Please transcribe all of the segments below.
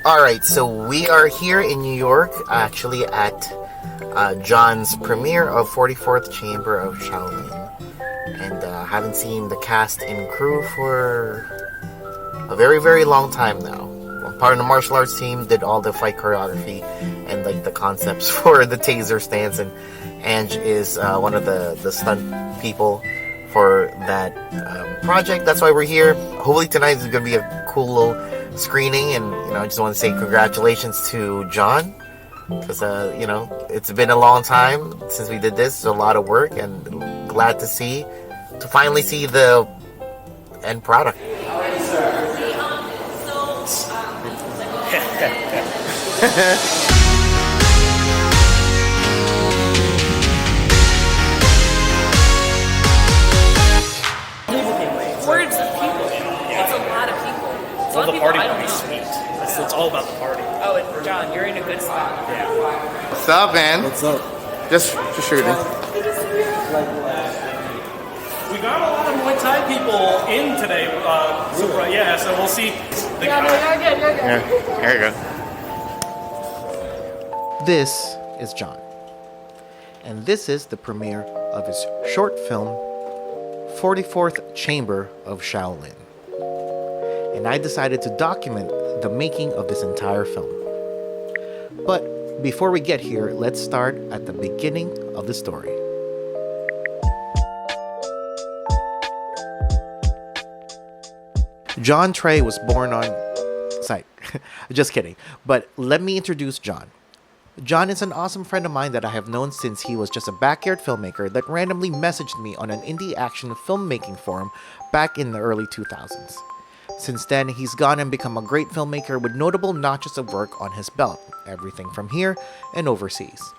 Alright, so we are here in New York, actually at Jon's premiere of 44th Chamber of Shaolin. And haven't seen the cast and crew for a very, very long time now. I'm part of the martial arts team, did all the fight choreography and like the concepts for the taser stance. And Ange is one of the stunt people for that project. That's why we're here. Hopefully tonight is going to be a cool little screening, and I just want to say congratulations to Jon, because it's been a long time since we did this. It's a lot of work, and glad to finally see the end product. Words of people. It's a lot of people. Well, the party will be sweet. It's all about the party. Oh, and Jon, you're in a good spot. Yeah. What's up, man? What's up? Just shooting. We got a lot of Muay Thai people in today. So we'll see. You're good. Here you go. This is Jon, and this is the premiere of his short film, 44th Chamber of Shaolin. And I decided to document the making of this entire film. But before we get here, let's start at the beginning of the story. Jon Truei was born on... Sorry, just kidding. But let me introduce Jon. Jon is an awesome friend of mine that I have known since he was just a backyard filmmaker that randomly messaged me on an indie action filmmaking forum back in the early 2000s. Since then, he's gone and become a great filmmaker with notable notches of work on his belt, everything from here and overseas.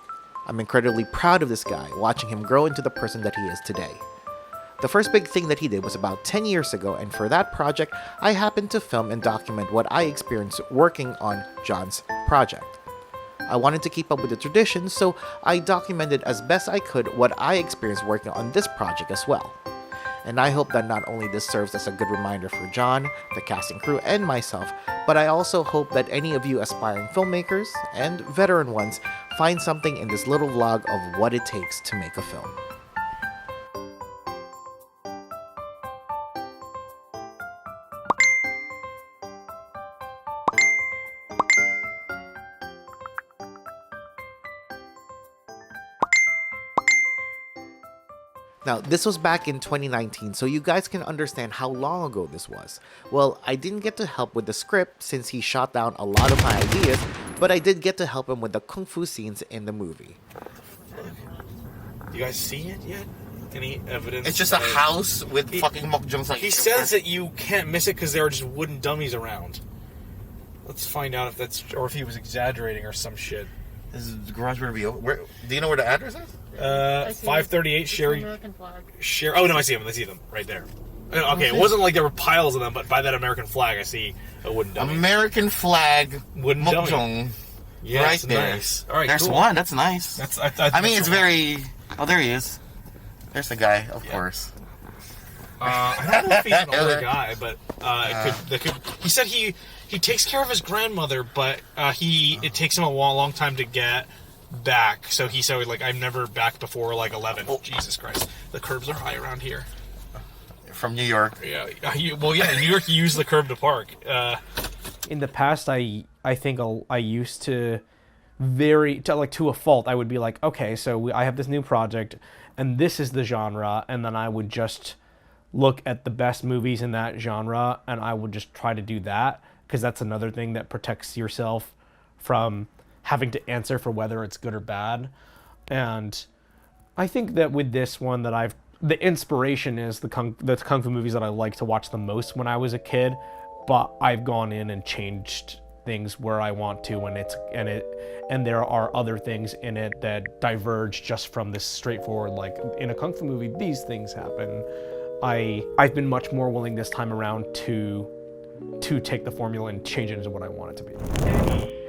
I'm incredibly proud of this guy, watching him grow into the person that he is today. The first big thing that he did was about 10 years ago, and for that project, I happened to film and document what I experienced working on Jon's project. I wanted to keep up with the tradition, so I documented as best I could what I experienced working on this project as well. And I hope that not only this serves as a good reminder for Jon, the cast and crew, and myself, but I also hope that any of you aspiring filmmakers, and veteran ones, find something in this little vlog of what it takes to make a film. Now, this was back in 2019, so you guys can understand how long ago this was. Well, I didn't get to help with the script since he shot down a lot of my ideas, but I did get to help him with the kung fu scenes in the movie. You guys see it yet? Any evidence? It's just a house with fucking mokjungs. He says that you can't miss it because there are just wooden dummies around. Let's find out if that's, or if he was exaggerating or some shit. Is the garage going to be open? Where, do you know where the address is? 538 Sherry. American flag. Oh no, I see them right there. Okay, it wasn't like there were piles of them, but by that American flag, I see a wooden dummy. American flag wooden mokjung. dummy. Yeah, right there. Nice. All right, there's cool. one. That's nice. I mean, it's one. very. Oh, there he is. There's the guy, of course. I don't know if he's an older guy, but he said he takes care of his grandmother, but it takes him a long time to get back. So he said, like, I'm never back before like 11. Oh, Jesus Christ, the curbs are high around here. From New York. Yeah. In New York, you use the curb to park. In the past, I think I used to to a fault. I would be like, okay, so I have this new project, and this is the genre, and then I would just look at the best movies in that genre, and I would just try to do that, because that's another thing that protects yourself from having to answer for whether it's good or bad. And I think that with this one that the inspiration is the kung fu movies that I like to watch the most when I was a kid, but I've gone in and changed things where I want to, and there are other things in it that diverge just from this straightforward, like, in a kung fu movie these things happen. I've been much more willing this time around to take the formula and change it into what I want it to be.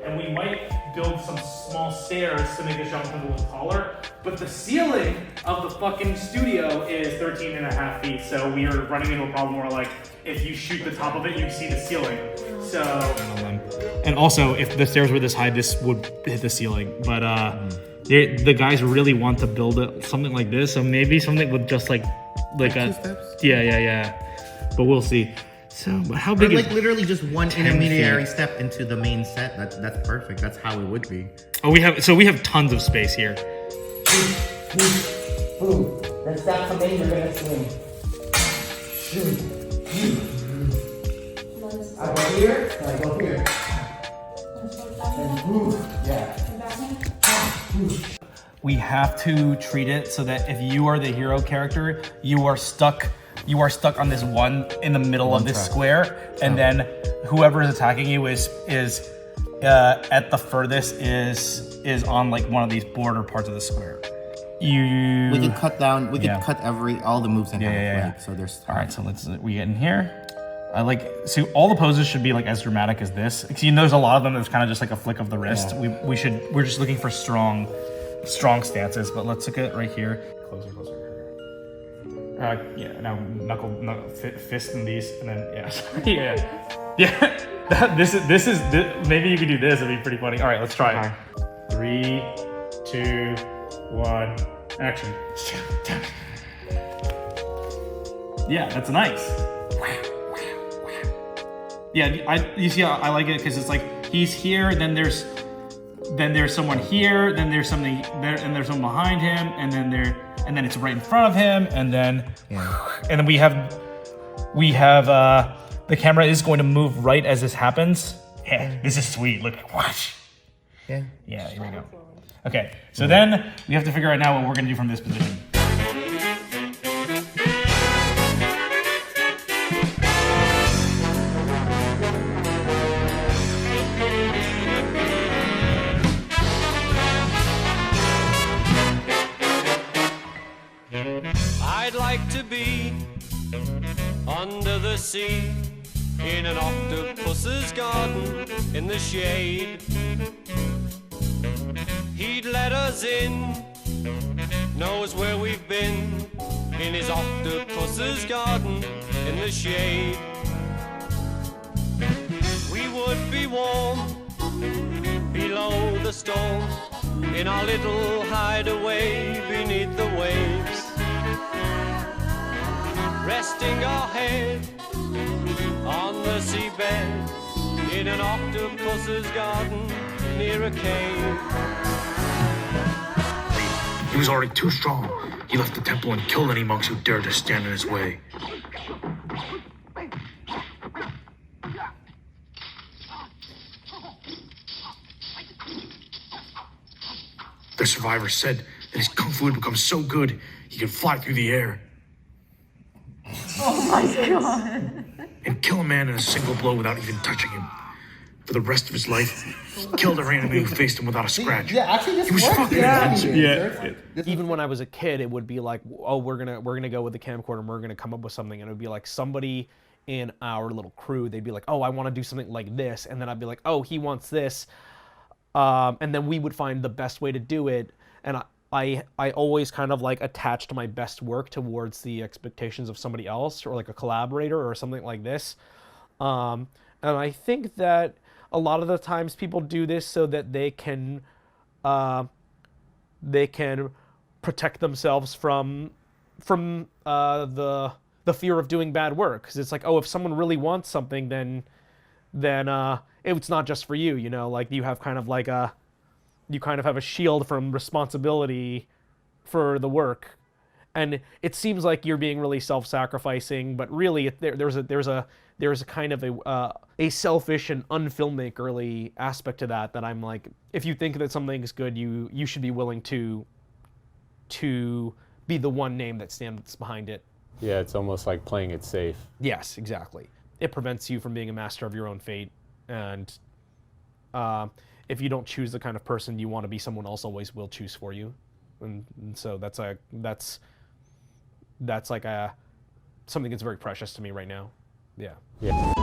and we might build some small stairs to make the shot a little taller. But the ceiling of the fucking studio is 13 and a half feet, so we are running into a problem where like if you shoot the top of it, you see the ceiling. So, and also if the stairs were this high, this would hit the ceiling. But the guys really want to build it something like this, so maybe something with just like a 2 steps. yeah. But we'll see. So, how big Or is like literally just one 10 intermediary feet. step into the main set. That's perfect. That's how it would be. Oh, we have tons of space here. Boom. Then step come in, you're gonna swing. I go here, and I go here. And move. Yeah. We have to treat it so that if you are the hero character, you are stuck on this one in the middle of this square, and then whoever is attacking you is at the furthest is on like one of these border parts of the square. We can cut down. We can cut all the moves in half. Yeah. Like, so there's. All right, so we get in here. So all the poses should be like as dramatic as this. Because you notice a lot of them, there's kind of just like a flick of the wrist. Yeah. We're just looking for strong stances. But let's look at it right here. Closer. Yeah. Now knuckle, fist in these, and then yeah. This is maybe you could do this. It'd be pretty funny. All right, let's try it. 3, 2, 1, action. Yeah, that's nice. Yeah, you see how I like it because it's like he's here, then there's someone here, then there's something there, and there's someone behind him, and then it's right in front of him, and then we have the camera is going to move right as this happens. Yeah, this is sweet. Look, watch. Yeah, here we go. Okay, so then we have to figure out now what we're gonna do from this position. I'd like to be under the sea in an octopus's garden in the shade. He'd let us in, knows where we've been in his octopus's garden in the shade. We would be warm below the storm in our little hideaway beneath the waves, resting our head on the seabed in an octopus's garden near a cave. He was already too strong. He left the temple and killed any monks who dared to stand in his way. The survivor said that his kung fu had become so good he could fly through the air. Oh my god. And kill a man in a single blow without even touching him. For the rest of his life, he killed every enemy who faced him without a scratch. Yeah, actually, this He was works. fucking invincible. Even when I was a kid, it would be like, oh, we're gonna go with the camcorder and we're gonna come up with something, and it would be like somebody in our little crew, they'd be like, oh, I want to do something like this, and then I'd be like, oh, he wants this, and then we would find the best way to do it, and I always kind of like attached my best work towards the expectations of somebody else or like a collaborator or something like this, and I think that a lot of the times people do this so that they can protect themselves from the fear of doing bad work, because it's like, oh, if someone really wants something, then it's not just for you, you know, like you have kind of like you kind of have a shield from responsibility for the work, and it seems like you're being really self-sacrificing, but really there's a kind of a selfish and unfilmmakerly aspect to that I'm like, if you think that something's good, you should be willing to be the one name that stands behind it. Yeah, it's almost like playing it safe. Yes, exactly. It prevents you from being a master of your own fate, and if you don't choose the kind of person you want to be, someone else always will choose for you, and so that's like something that's very precious to me right now. Yeah. Yeah.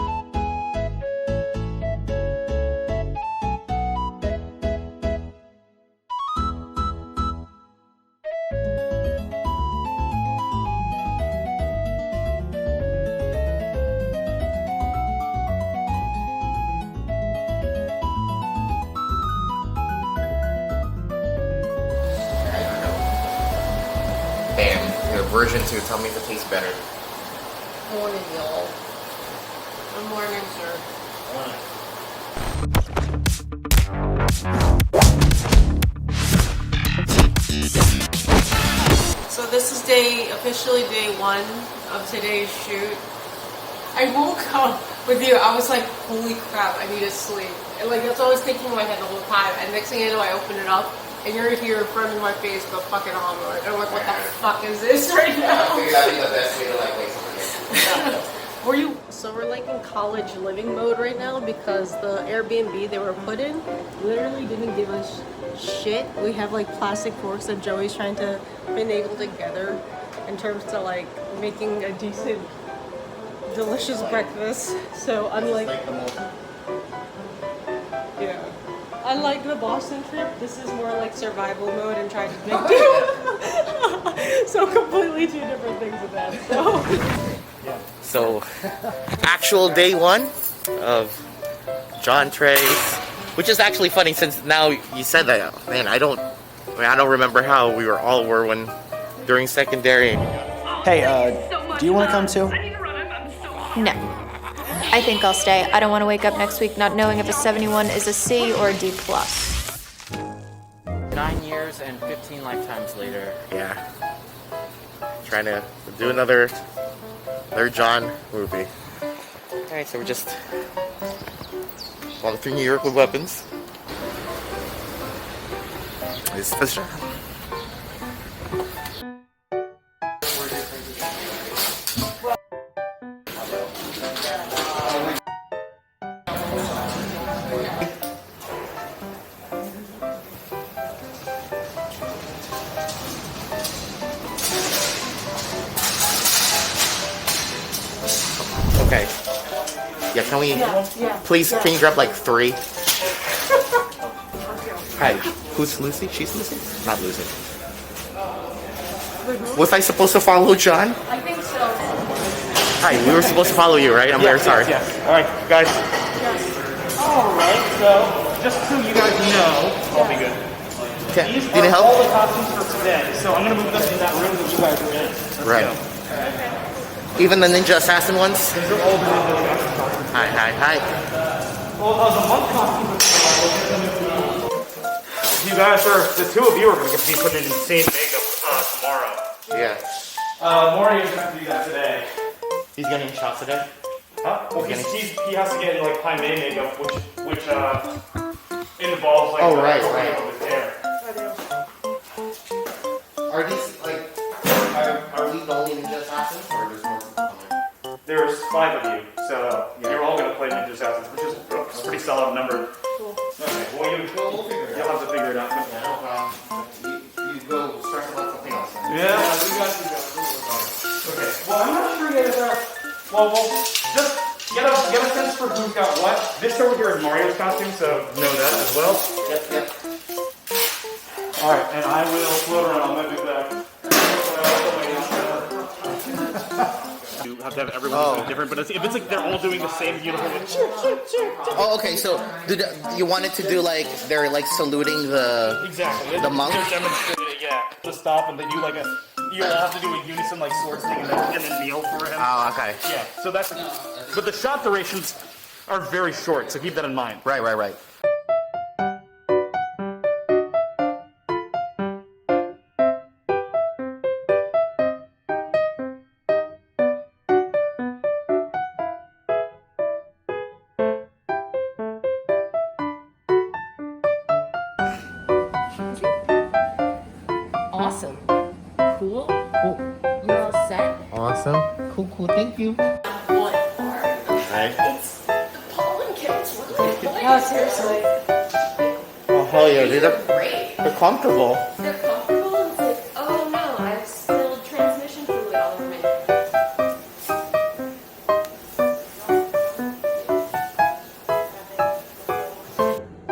version 2. Tell me if it tastes better. Morning, y'all. Good morning, sir. So this is officially day 1 of today's shoot. I woke up with you, I was like, holy crap, I need to sleep. And like, that's what I was thinking in my head the whole time. And next thing I know, I open it up, and you're here in front of my face, go fucking omelet. And I'm like, what the fuck is this right now? I figured that'd be the best way to like wake someone up. Were you? So we're like in college living mode right now because the Airbnb they were put in literally didn't give us shit. We have like plastic forks that Joey's trying to finagle together in terms to like making a decent, delicious breakfast. So unlike unlike the Boston trip, this is more like survival mode and trying to make do. So completely 2 different things with that. So, actual day 1 of Jon Truei, which is actually funny since now you said that. Man, I don't remember how we all were when during secondary. Hey, do you want to come too? No. I think I'll stay. I don't want to wake up next week not knowing if a 71 is a C or a D+. 9 years and 15 lifetimes later. Yeah. Trying to do another Jon movie. Alright, so we're just walking through New York with weapons. This is Fisher. Okay. Yeah, can we please can you grab like 3? Hi. Who's Lucy? She's Lucy? Not Lucy. Was I supposed to follow Jon? I think so. Hi, we were supposed to follow you, right? I'm very sorry. Yes. Alright, guys. Alright, so just so you guys know, I'll be good. Okay. These Need are help? all the costumes for today, so I'm gonna move them in that room that you guys are in. Let's Right. go. Even the Ninja Assassin ones? These are all the Ninja Assassin costumes. Hi. Well, the monk costume. You guys are, the 2 of you are going to be putting in insane makeup tomorrow. Yeah. Mario's going to have to do that today. He's getting shot today? Huh? Well, he has to get like high May makeup, which involves like right. of his hair. Are these like are we the only Ninja Assassins or there's more people coming? There's 5 of you, so you're all going to play Ninja Assassins, which is a pretty solid number. Cool. Okay, well you'll have to figure it out. Yeah, no problem. You go stress about something else. Yeah, we got you guys. Okay. Well, I'm not sure yet if well, just get a sense for who's got what. This over here is Mario's costume, so know that as well. Yep. Alright, and I will float around. I'm gonna do that. You have to have everyone do different, but if it's like they're all doing the same beautiful Oh, okay. So, you wanted to do like they're like saluting the the monk? They're demonstrating it, yeah. To stop and they do like you all have to do a unison like sword thing and then kneel for him. Oh, okay. Yeah. So but the shot durations are very short, so keep that in mind. Right. Awesome. Cool. You're all set? Awesome. Cool. Thank you. What part? Alright. It's the pollen kills. No, seriously. Oh, hell yeah, dude. Great. They're comfortable. They're comfortable and it's like, oh no, I have spilled transmission fluid all over me.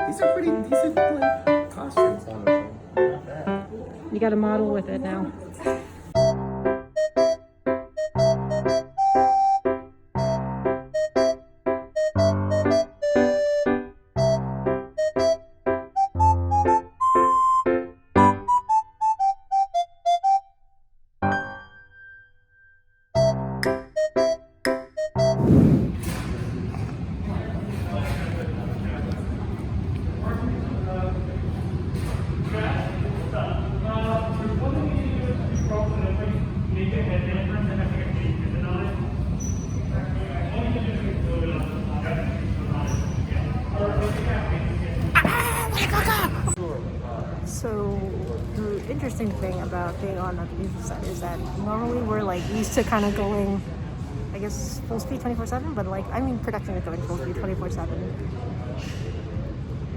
These are pretty decent like costumes, honestly. Not bad. You got a model with it now. So the interesting thing about being on a producer set is that normally we're like used to kind of going, I guess, full speed 24/7, but like, I mean, production is going full speed 24/7.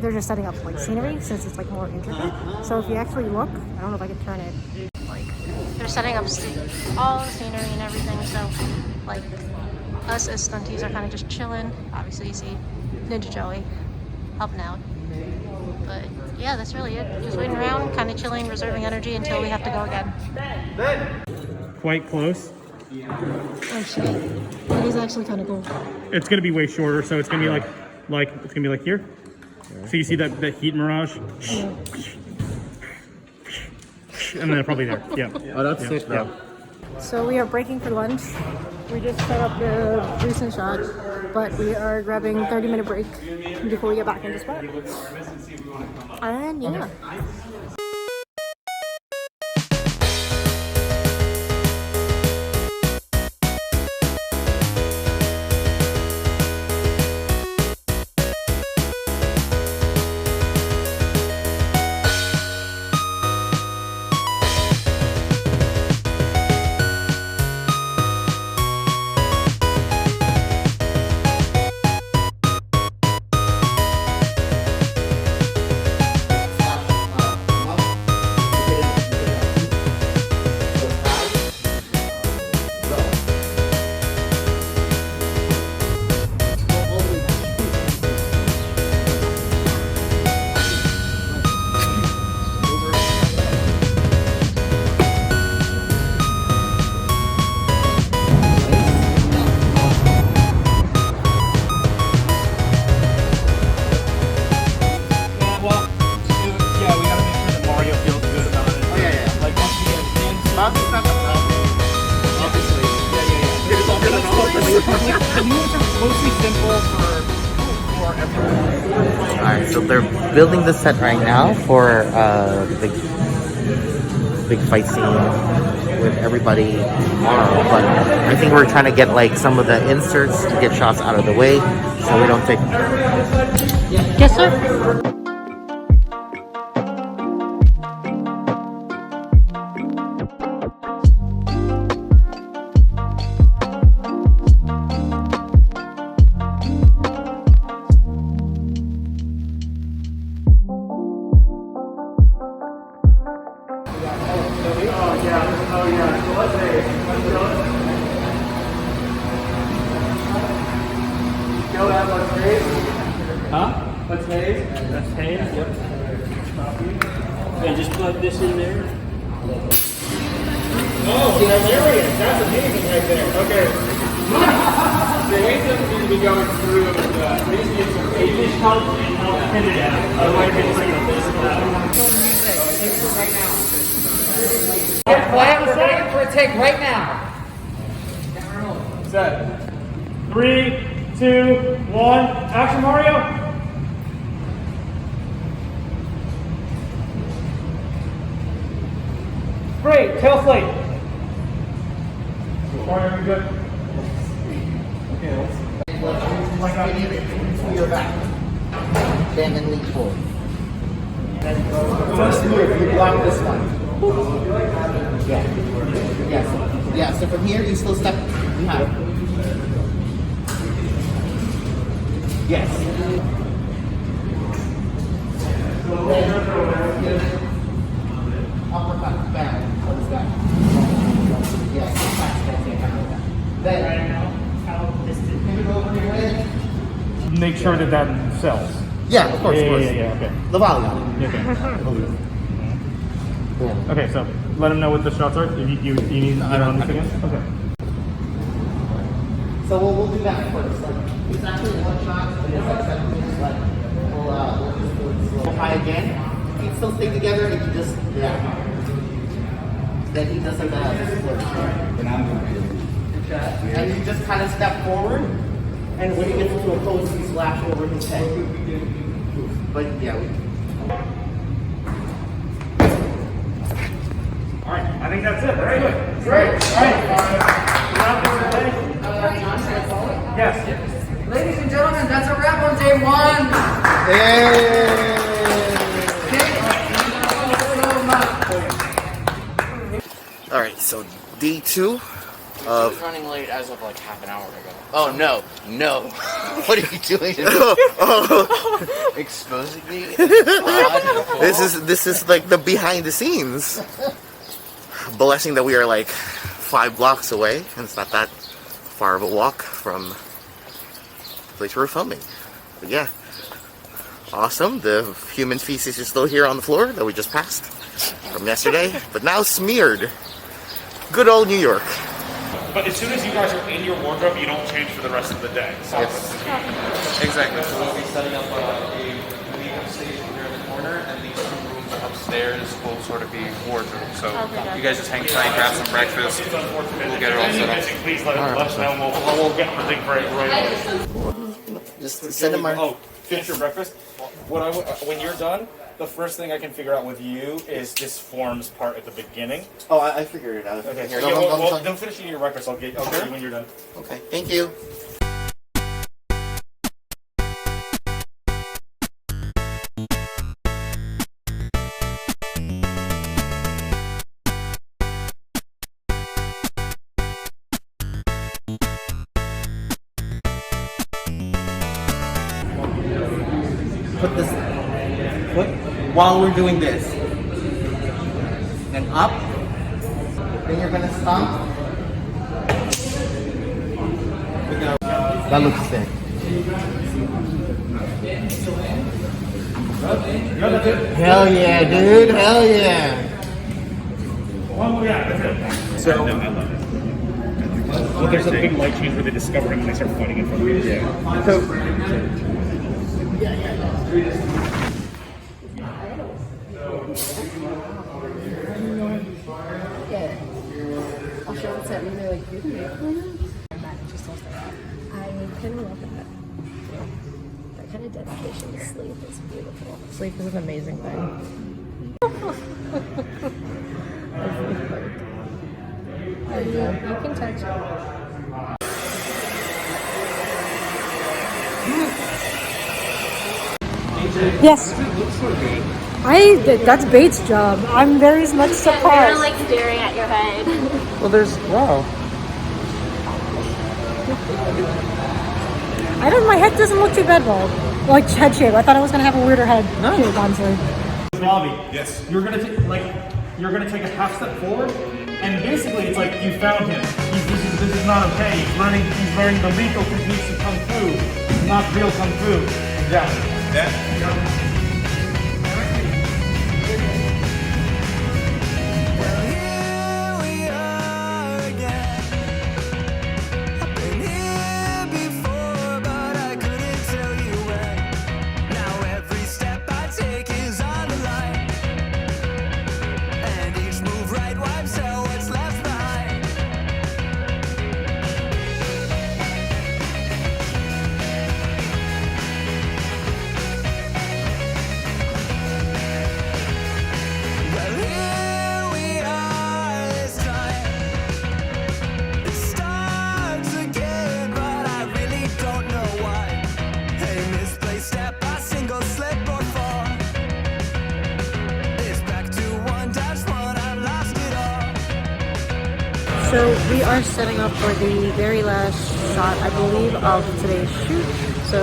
They're just setting up like scenery since it's like more intricate. So if you actually look, I don't know if I can turn it. Like, they're setting up all the scenery and everything. So like, us as stunties are kind of just chilling. Obviously, you see Ninja Joey helping out. But yeah, that's really it. Just waiting around, kind of chilling, reserving energy until we have to go again. Quite close. Oh shit, that is actually kind of cool. It's gonna be way shorter, so it's gonna be like it's gonna be like here. So you see that heat mirage, Yeah. and then probably there. Yeah. Oh, that's sick, though. So we are breaking for lunch. We just set up the recent shot, but we are grabbing a 30-minute break before we get back into spot. And yeah. Alright, so they're building the set right now for the big fight scene with everybody tomorrow, but I think we're trying to get like some of the inserts to get shots out of the way so we don't take... Yes, sir. That's Hayes. That's Hayes. Yep. And just plug this in there. Oh, there he is. That's amazing right there. Okay. The Hayes doesn't need to be going through the It just helps pin it out. Otherwise, it's Right now. Well, I have a second for a take right now. Set. 3, 2, 1. Action, Mario. Great. Tail slate. Mario, are you good? Okay, let's to your back. Then lean forward. First move, you block this one. Yeah. Yes. Yeah, so from here you still step behind. Yes. Uppercut, bang. What is that? Yes, then pivot over your head. make sure that that sells. Yeah, of course, yeah, of course. Yeah, okay. The volley on it. Okay. Okay, so let him know what the shots are. If you need to get on this again? Okay. So we'll do that first. It's actually one shot, and it's like 7 minutes left. We'll just do it slow. High again. Feet still stay together, and you just, then he does like a split. And you just kind of step forward, and when he gets to a pose, you slash over his head. But yeah, Alright, I think that's it, right? Great. Yes. Ladies and gentlemen, that's a wrap on day one. Hey. So day 2 I was running late as of like half an hour ago. Oh no, no! What are you doing? Exposing me? This is like the behind the scenes. Blessing that we are like 5 blocks away, and it's not that far of a walk from the place we're filming. But yeah, awesome. The human feces is still here on the floor that we just passed from yesterday, but now smeared. Good old New York. But as soon as you guys are in your wardrobe, you don't change for the rest of the day. So Exactly. So we'll be setting up a makeup station here in the corner, and these 2 rooms upstairs will sort of be wardrobes. So you guys just hang tight, grab some breakfast. We'll get it all set up. Please let us know, and we'll get the thing right away. Just send him our... Oh, finish your breakfast. When you're done, the first thing I can figure out with you is this forms part at the beginning. Oh, I figured it out. Okay, Here, don't finish eating your breakfast. I'll get you when you're done. Okay, thank you. Put this foot while we're doing this. Then up. Then you're gonna stomp. That looks sick. Hell yeah, dude. Hell yeah. So, well, there's a big light change where they discover him and they start fighting in front of you. Yeah. So, I'll show what's happening. They're like, you can make one? I kind of love that. That kind of dedication to sleep is beautiful. Sleep is an amazing thing. You can touch it. Yes. That's Bates' job. I'm very much surprised. They're like staring at your head. well, there's wow. My head doesn't look too bad, though. Like head shape. I thought I was gonna have a weirder head shape, honestly. Bobby, yes. You're gonna take a half step forward, and basically it's like you found him. This is not okay. He's learning the lethal techniques of kung fu, not real kung fu. Exactly. Yeah. So we are setting up for the very last shot, I believe, of today's shoot. So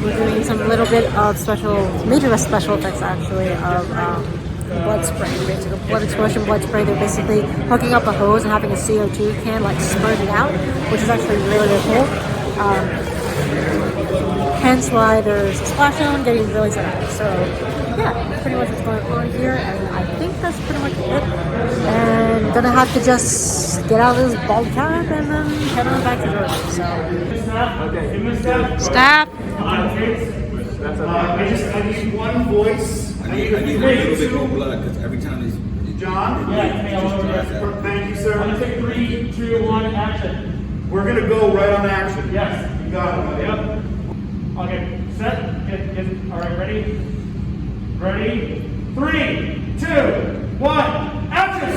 we're doing some little bit of major special effects actually, of blood spray, basically blood explosion, blood spray. They're basically hooking up a hose and having a CO2 can like spurting out, which is actually really, really cool. Hence why there's a splash zone getting really set up. So yeah, pretty much what's going on here, and I think that's pretty much it. And gonna have to just get out of this bald cap and then head on back to the room. So stop. I just need one voice. I need a little bit more blood because every time he's John? Thank you, sir. I'm gonna take 3, 2, 1, action. We're gonna go right on action. Yes. You got it. Yep. Okay, set. All right, ready? Ready? 3, 2, 1, action!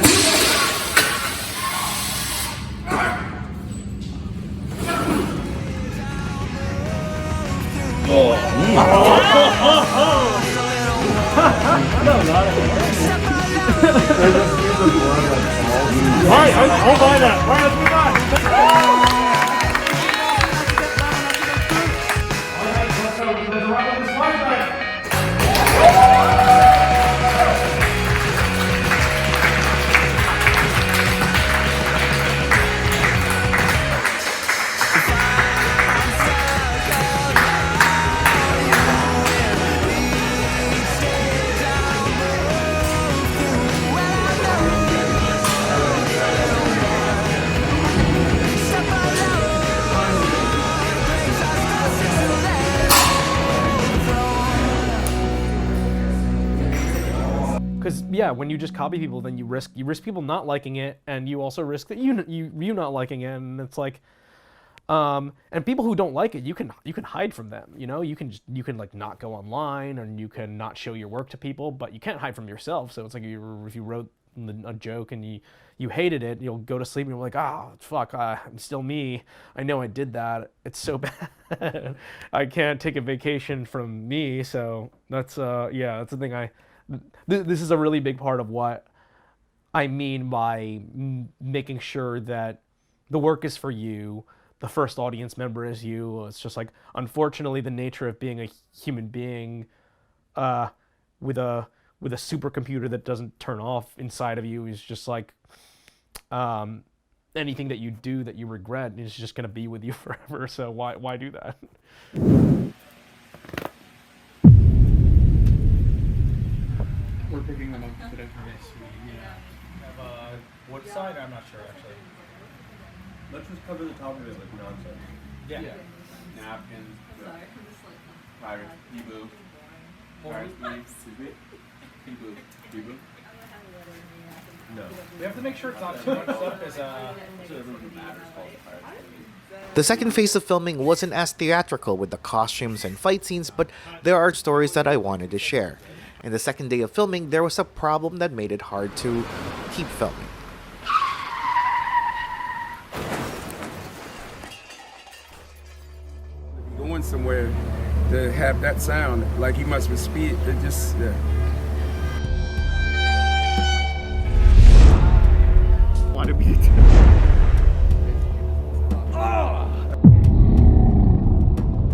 right, I'll buy that. All right, let's move on. All right, let's wrap up this fight back. Because yeah, when you just copy people, then you risk people not liking it, and you also risk that you not liking it, and it's like, and people who don't like it, you can hide from them. You know, you can like not go online, and you can not show your work to people, but you can't hide from yourself. So it's like if you wrote a joke and you hated it, you'll go to sleep and you're like, oh fuck, I'm still me. I know I did that. It's so bad. I can't take a vacation from me. So that's that's the thing. This is a really big part of what I mean by making sure that the work is for you, the first audience member is you. It's just like, unfortunately, the nature of being a human being with a supercomputer that doesn't turn off inside of you is just like anything that you do that you regret is just going to be with you forever. So why do that? We're picking them up today. Yes, we have wood side? I'm not sure actually. Let's just cover the top of it with nonsense. Yeah. Napkins. Sorry, I'm just like... Pirates. Beboo. Pirates. Beboo. Beboo. No. We have to make sure it's not too much stuff because The second phase of filming wasn't as theatrical with the costumes and fight scenes, but there are stories that I wanted to share. And the second day of filming, there was a problem that made it hard to keep filming. Going somewhere to have that sound, like he must with speed, it just... Want to be...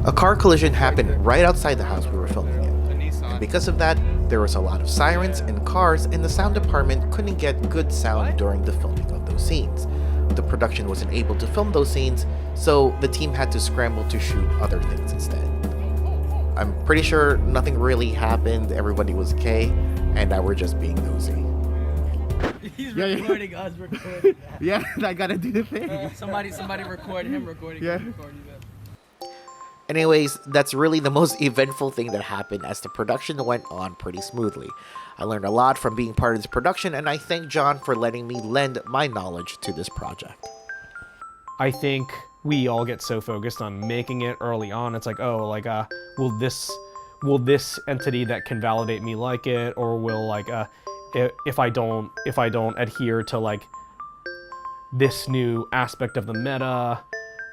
A car collision happened right outside the house we were filming in. And because of that, there was a lot of sirens and cars, and the sound department couldn't get good sound during the filming of those scenes. The production wasn't able to film those scenes, so the team had to scramble to shoot other things instead. I'm pretty sure nothing really happened, everybody was okay, and I were just being nosy. He's recording us recording that. Yeah, I gotta do the thing. Somebody record him recording him recording that. Anyways, that's really the most eventful thing that happened, as the production went on pretty smoothly. I learned a lot from being part of this production, and I thank Jon for letting me lend my knowledge to this project. I think we all get so focused on making it early on. It's like, oh, like, will this entity that can validate me like it, or will like, if I don't adhere to like this new aspect of the meta,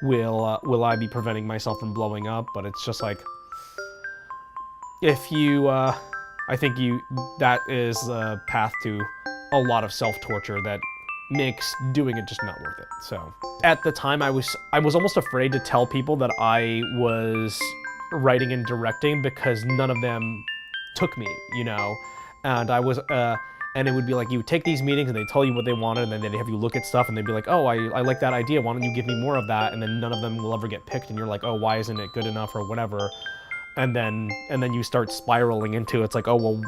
will I be preventing myself from blowing up? But it's just like, if you, I think that is a path to a lot of self-torture that makes doing it just not worth it. So at the time I was almost afraid to tell people that I was writing and directing, because none of them took me, you know, and I was, and it would be like, you would take these meetings and they tell you what they wanted, and then they'd have you look at stuff and they'd be like, oh, I like that idea, why don't you give me more of that? And then none of them will ever get picked, and you're like, oh, why isn't it good enough, or whatever. And then you start spiraling into, it's like, oh, well,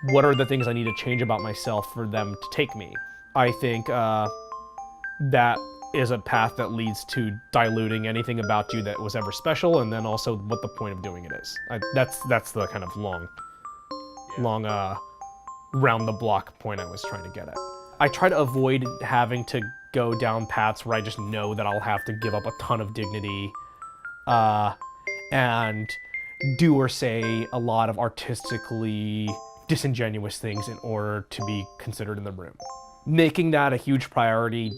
what are the things I need to change about myself for them to take me? I think that is a path that leads to diluting anything about you that was ever special, and then also what the point of doing it is. That's the kind of long round the block point I was trying to get at. I try to avoid having to go down paths where I just know that I'll have to give up a ton of dignity and do or say a lot of artistically disingenuous things in order to be considered in the room. Making that a huge priority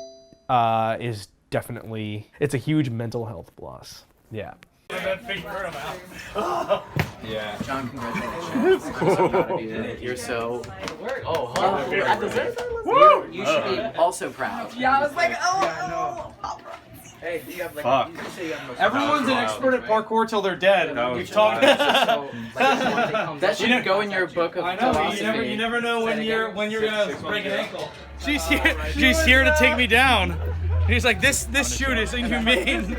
is definitely, it's a huge mental health plus. Yeah. Yeah. John, congratulations. I'm so proud of you. You're so. Oh, at the same time, you should be also proud. Yeah, I was like, oh, hey, do you have like? Fuck. You say you have most Everyone's an expert at parkour till they're dead. You've talked. That should go in your book of philosophy. You never know when you're gonna break an ankle. She's here to take me down. He's like, this shoot is inhumane,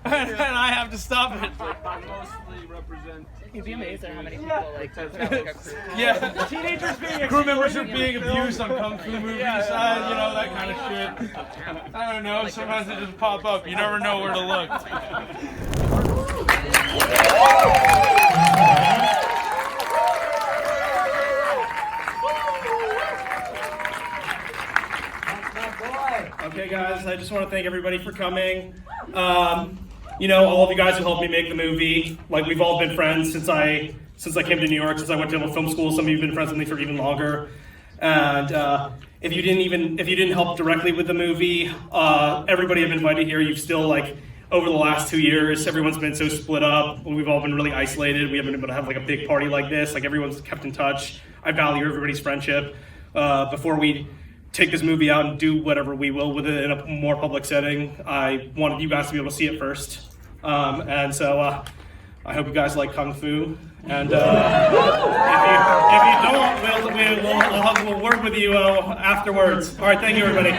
and I have to stop it. You'd be amazed at how many people like have like a crew. Yeah, Teenagers being crew members are being abused on kung fu movies, you know, that kind of shit. I don't know. Sometimes they just pop up. You never know where to look. Okay, guys, I just want to thank everybody for coming. You know, all of you guys who helped me make the movie. Like, we've all been friends since I came to New York, since I went to film school. Some of you have been friends with me for even longer. And if you didn't help directly with the movie, everybody I've invited here, you've still, like, over the last 2 years, everyone's been so split up. We've all been really isolated. We haven't been able to have like a big party like this. Like, everyone's kept in touch. I value everybody's friendship. Before we take this movie out and do whatever we will with it in a more public setting, I wanted you guys to be able to see it first. And so I hope you guys like Kung Fu. And if you don't, we'll work with you afterwards. All right, thank you, everybody.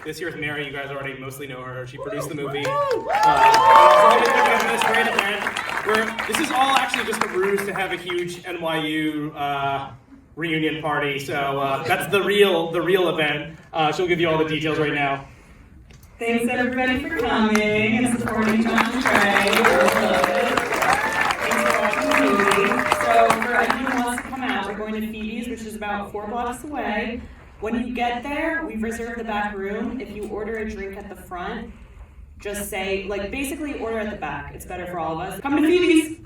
This here's Mary. You guys already mostly know her. She produced the movie. So this great event. This is all actually just a ruse to have a huge NYU reunion party. So that's the real event. She'll give you all the details right now. Thanks everybody for coming and supporting Jon Truei. Thanks for watching the movie. So for anyone who wants to come out, we're going to Phoebe's, which is about 4 blocks away. When you get there, we've reserved the back room. If you order a drink at the front, just say, like, basically order at the back. It's better for all of us. Come to Phoebe's!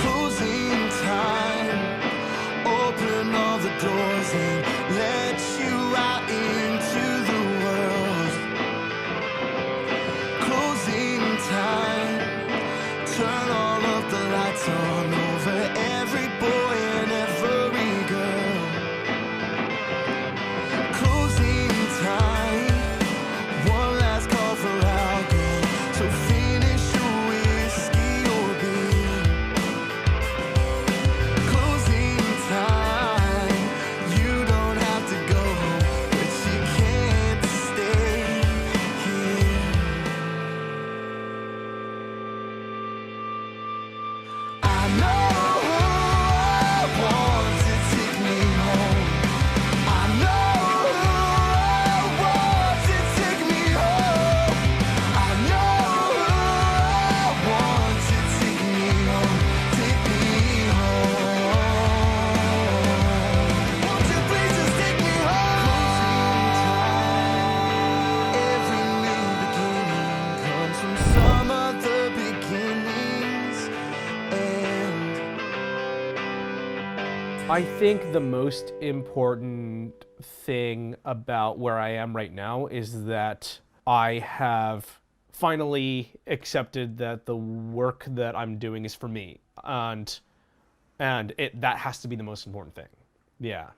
Closing time, open all the doors and let you out into the world. Closing time, turn all of the lights on over every boy and every girl. Closing time, one last call for alcohol, so finish your whiskey or beer. Closing time, you don't have to go home, but you can't stay here. I know I want to take me home. I know I want to take me home. I know I want to take me home. Take me home. Won't you please just take me home? Every new beginning comes from some other beginning's end. I think the most important thing about where I am right now is that I have finally accepted that the work that I'm doing is for me, and that has to be the most important thing. Yeah.